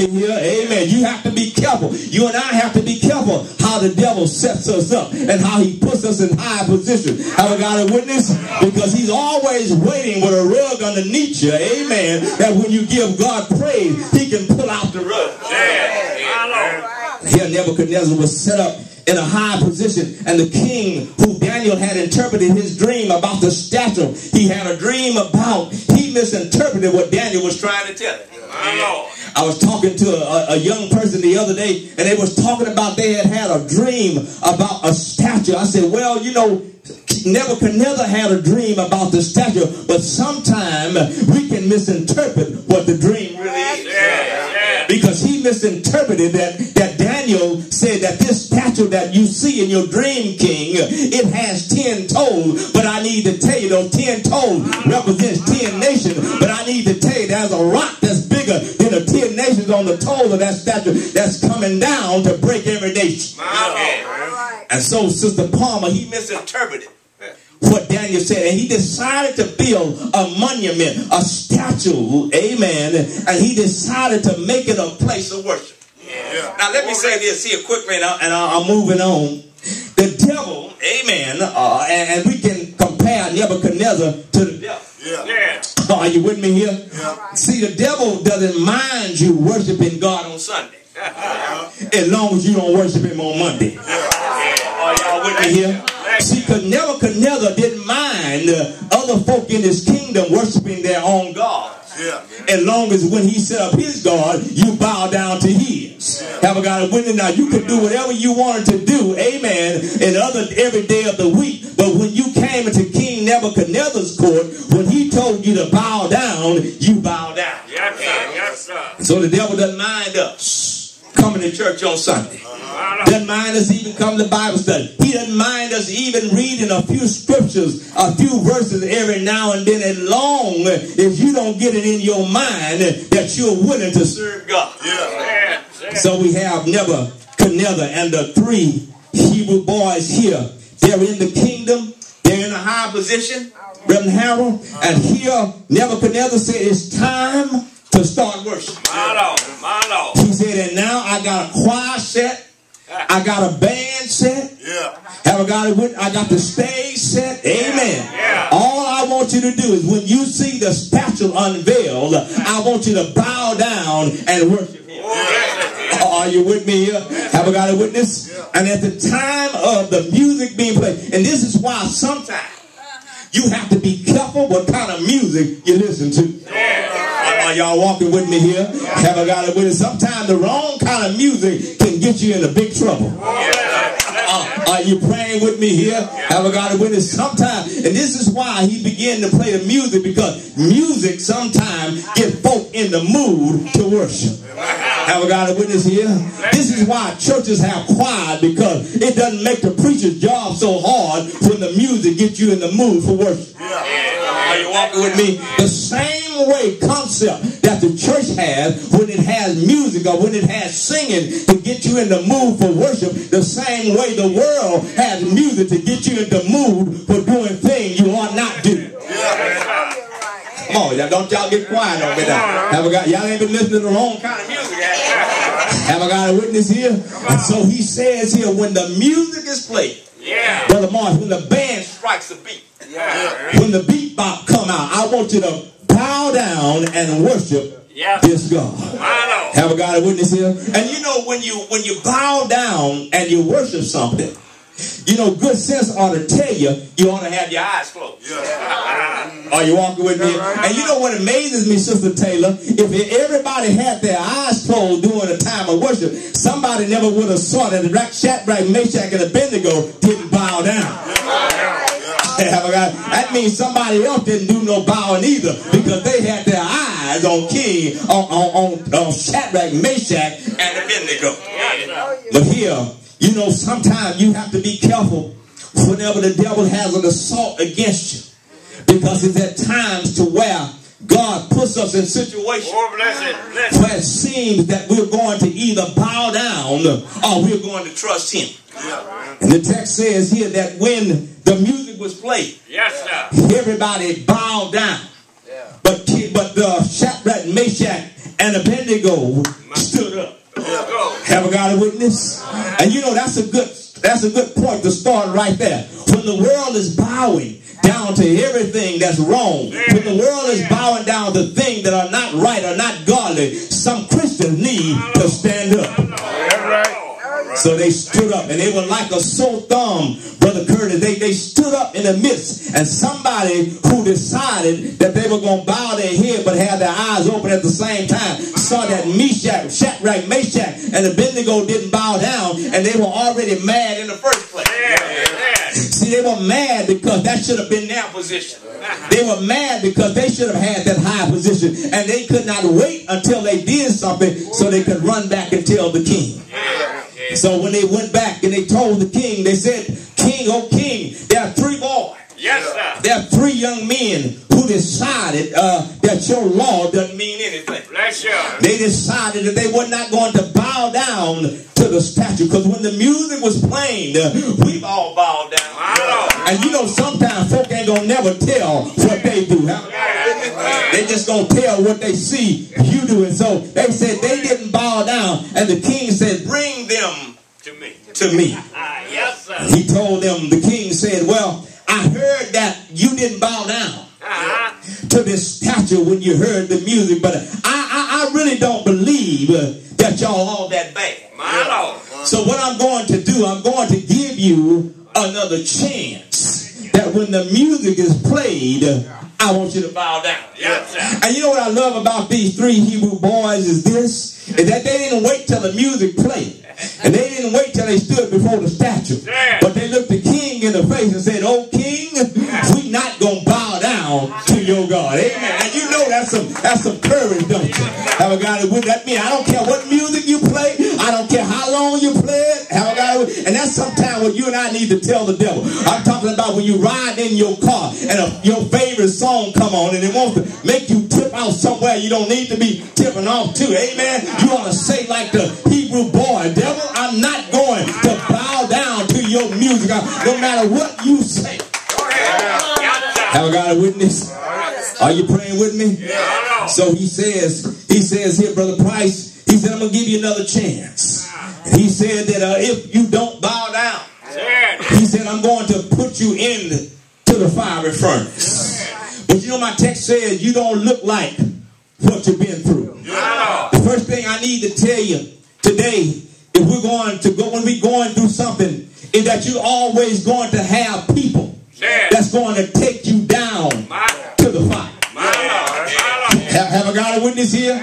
me here? Amen. You have to be careful. You and I have to be careful how the devil sets us up and how he puts us in high position. Have I got a witness? Because he's always waiting with a rug underneath you. Amen. That when you give God praise, he can pull out the rug. Here Nebuchadnezzar was set up in a high position, and the king who Daniel had interpreted his dream about the statue he had a dream about, he misinterpreted what Daniel was trying to tell him. I was talking to a young person the other day, and they was talking about they had a dream about a statue. I said, well, you know, Nebuchadnezzar had a dream about the statue, but sometimes we can misinterpret what the dream really is. Because he misinterpreted that Daniel said that this statue that you see in your dream, king, it has 10 toes, but I need to tell you those 10 toes represents 10 nations, but I need to tell you there's a rock that's bigger than the 10 nations on the toes of that statue that's coming down to break every nation. And so Sister Palmer, he misinterpreted what Daniel said, and he decided to build a monument, a statue, amen, and he decided to make it a place of worship. Now let me say this here quickly, and I'm moving on. The devil, amen, and we can compare Nebuchadnezzar to the devil. Are you with me here? See, the devil doesn't mind you worshiping God on Sunday, as long as you don't worship him on Monday. Are y'all with me here? See, because Nebuchadnezzar didn't mind other folk in his kingdom worshiping their own gods. As long as when he set up his God, you bow down to his. Have I got a witness? Now, you could do whatever you wanted to do, amen, in every day of the week. But when you came into King Nebuchadnezzar's court, when he told you to bow down, you bow down. Yes, sir. So the devil doesn't mind us coming to church on Sunday. Doesn't mind us even coming to Bible study. He doesn't mind us even reading a few scriptures, a few verses every now and then, as long as you don't get it in your mind that you're willing to serve God. So we have Nebuchadnezzar and the 3 Hebrew boys here. They're in the kingdom. They're in a high position. Reverend Harold. And here Nebuchadnezzar said it's time to start worship. He said, and now I got a choir set. I got a band set. Have I got it with? I got the stage set. Amen. All I want you to do is when you see the statue unveiled, I want you to bow down and worship him. Are you with me here? Have I got a witness? And at the time of the music being played, and this is why sometimes you have to be careful what kind of music you listen to. Are y'all walking with me here? Have I got it with it? Sometimes the wrong kind of music can get you into big trouble. Are you praying with me here? Have I got it with it? Sometimes, and this is why he began to play the music, because music sometimes gets folk in the mood to worship. Have I got a witness here? This is why churches have choir, because it doesn't make the preacher's job so hard when the music gets you in the mood for worship. Are you walking with me? The same way concept that the church has when it has music or when it has singing to get you in the mood for worship, the same way the world has music to get you in the mood for doing things you ought not do. Come on, don't y'all get quiet on me now. Have I got, y'all ain't been listening to the wrong kind of music. Have I got a witness here? And so he says here, when the music is played, Brother Marsh, when the band strikes the beat, when the beat bop come out, I want you to bow down and worship this God. Have I got a witness here? And you know, when you bow down and you worship something, you know, good sense ought to tell you, you ought to have your eyes closed. Are you walking with me? And you know what amazes me, Sister Taylor? If everybody had their eyes closed during a time of worship, somebody never would have saw that Shadrach, Meshach, and Abednego didn't bow down. That means somebody else didn't do no bowing either, because they had their eyes on King, on Shadrach, Meshach, and Abednego. But here, you know, sometimes you have to be careful whenever the devil has an assault against you, because it's at times to where God puts us in situations where it seems that we're going to either bow down or we're going to trust him. And the text says here that when the music was played, everybody bowed down. But Shadrach, Meshach, and Abednego stood Have I got a witness? And you know, that's a good point to start right there. When the world is bowing down to everything that's wrong, when the world is bowing down to things that are not right or not godly, some Christians need to stand up. So they stood up, and they were like a sore thumb, Brother Curtis. They stood up in the midst, and somebody who decided that they were going to bow their head but have their eyes open at the same time saw that Shadrach, Meshach, and Abednego didn't bow down, and they were already mad in the first place. See, they were mad because that should have been their position. They were mad because they should have had that high position, and they could not wait until they did something so they could run back and tell the king. So when they went back and they told the king, they said, "King, oh king, there are 3 boys. Yes, sir. There are 3 young men who decided that your law doesn't mean anything." Bless you. They decided that they were not going to bow down to the statue, because when the music was playing, we've all bowed down. And you know, sometimes folk ain't gonna never tell what they do. They just gonna tell what they see you do. And so they said they didn't bow down, and the king said, "Bring them to me." Yes, sir. He told them, the king said, "Well, I heard that you didn't bow down to this statue when you heard the music, but I really don't believe that y'all all that bad. So what I'm going to do, I'm going to give you another chance, that when the music is played, I want you to bow down." And you know what I love about these 3 Hebrew boys is this, is that they didn't wait till the music played. And they didn't wait till they stood before the statue. But they looked the king in the face and said, "Oh king, we not going to bow down to your God." Amen. And you know that's some courage, don't you? Have a God with that mean? I don't care what music you play. I don't care how long you play it. Have a God. And that's sometimes what you and I need to tell the devil. I'm talking about when you ride in your car and your favorite song come on and it wants to make you tip out somewhere you don't need to be tipping off to. Amen. You ought to say like the Hebrew boy, "Devil, I'm not going to bow down to your music, no matter what you say." Have I got a witness? Are you praying with me? So he says here, Brother Price, he said, "I'm going to give you another chance." He said that if you don't bow down, he said, "I'm going to put you into the fiery furnace." But you know, my text says you don't look like what you've been through. The first thing I need to tell you today, if we're going to go, when we're going through something, is that you're always going to have people that's going to take you down to the fire. Have I got a witness here?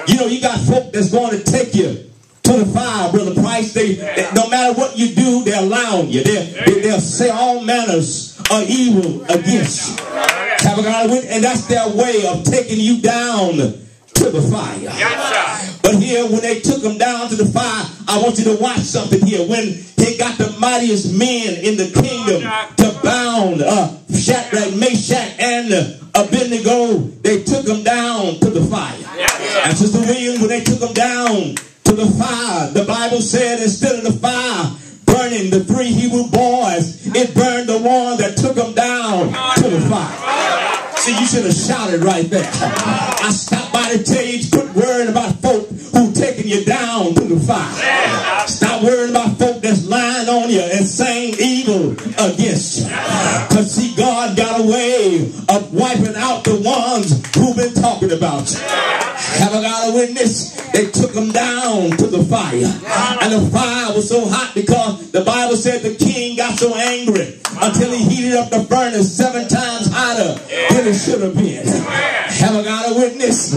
You know, you got folk that's going to take you to the fire, Brother Price. They no matter what you do, they're allowing you. They'll say all manners of evil against you. Have I got a witness? And that's their way of taking you down to the fire. But here, when they took them down to the fire, I want you to watch something here. When they got the mightiest men in the kingdom to bound Shadrach, Meshach, and Abednego, they took them down to the fire. And Sister Williams, when they took them down to the fire, the Bible said instead of the fire burning the 3 Hebrew boys, it burned the one that took them down to the fire. See, you should have shouted right there. I stopped by to tell you, quit worrying about folk who taking you down to the fire. Stop worrying about folk that's lying on you and saying evil against you. Because see, God got a way of wiping out the ones who've been talking about you. Have I got a witness? They took them down to the fire. And the fire was so hot because the Bible said the king got so angry until he heated up the furnace 7 times hotter than it should have been. Have I got a witness?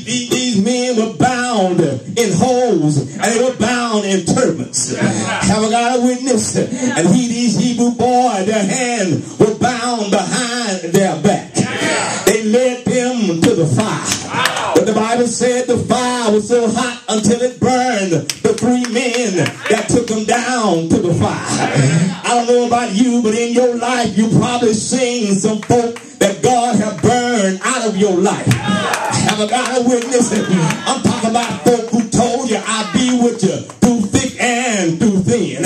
These men were bound in holes and they were bound in turbans. Have I got a witness? And these Hebrew boys, their hands were bound behind their back. They led them to the fire. But the Bible said the fire was so hot until it burned the 3 men that took them down to the fire. I don't know about you, but in your life you probably seen some folk that God have burned out of your life. Have I got a witness? I'm talking about folk who told you I'll be with you through thick and through thin.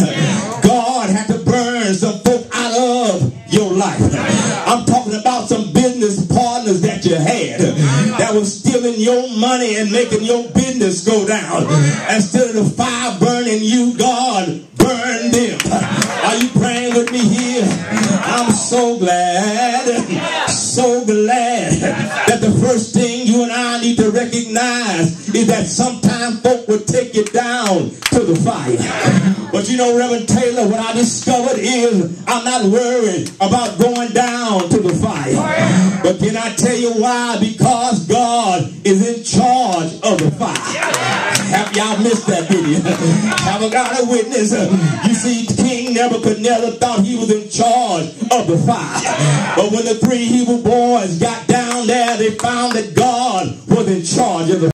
God had to burn some folk out of your life. I'm talking about some business partners that you had that was still stealing your money and making your business go down. Instead of the fire burning you, God burned them. Are you praying with me here? I'm so glad that the first thing you and I need to recognize is that sometimes folk will take you down to the fire. But you know, Reverend Taylor, what I discovered is I'm not worried about going down to the fire. But can I tell you why? Because God is in charge of the fire. Have y'all missed that video? Have I got a witness? You see, King Nebuchadnezzar thought he was in charge of the fire. But when the 3 Hebrew boys got down there, they found that God was in charge of the fire.